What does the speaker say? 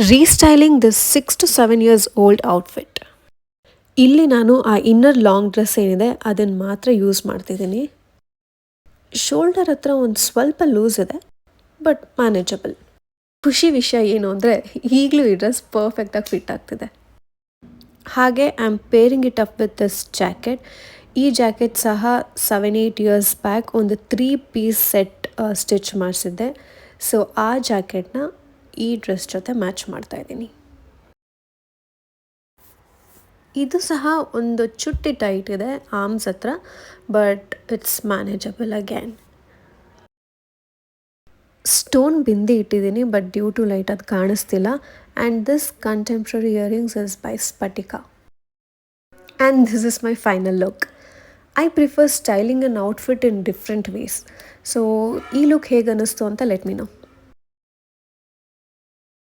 ರೀಸ್ಟೈಲಿಂಗ್ this 6 to 7 years old outfit. ಇಲ್ಲಿ ನಾನು ಆ ಇನ್ನರ್ ಲಾಂಗ್ ಡ್ರೆಸ್ ಏನಿದೆ ಅದನ್ನು ಮಾತ್ರ ಯೂಸ್ ಮಾಡ್ತಿದ್ದೀನಿ. ಶೋಲ್ಡರ್ ಹತ್ರ ಒಂದು ಸ್ವಲ್ಪ ಲೂಸ್ ಇದೆ, ಬಟ್ ಮ್ಯಾನೇಜಬಲ್. ಖುಷಿ ವಿಷಯ ಏನು ಅಂದರೆ ಈಗಲೂ ಈ ಡ್ರೆಸ್ ಪರ್ಫೆಕ್ಟಾಗಿ ಫಿಟ್ ಆಗ್ತಿದೆ. ಹಾಗೆ I am pairing it up with this jacket. ಈ ಜಾಕೆಟ್ ಸಹ 7-8 years ಬ್ಯಾಕ್ ಒಂದು 3 piece ಸೆಟ್ ಸ್ಟಿಚ್ ಮಾಡಿಸಿದ್ದೆ. ಸೊ ಆ ಜಾಕೆಟ್ನ ಈ ಡ್ರೆಸ್ ಜೊತೆ ಮ್ಯಾಚ್ ಮಾಡ್ತಾ ಇದ್ದೀನಿ. ಇದು ಸಹ ಒಂದು ಚುಟ್ಟಿ ಟೈಟ್ ಇದೆ ಆರ್ಮ್ಸ್ ಹತ್ರ, but it's manageable again. Stone bindi ಇಟ್ಟಿದ್ದೀನಿ, ಬಟ್ ಡ್ಯೂ ಟು ಲೈಟ್ ಅದು ಕಾಣಿಸ್ತಿಲ್ಲ. And this contemporary earrings is by ಸ್ಪಟಿಕ. And this is my final look. I prefer styling an outfit in different ways. So ಈ look ಹೇಗೆ ಅನ್ನಿಸ್ತು ಅಂತ let me no.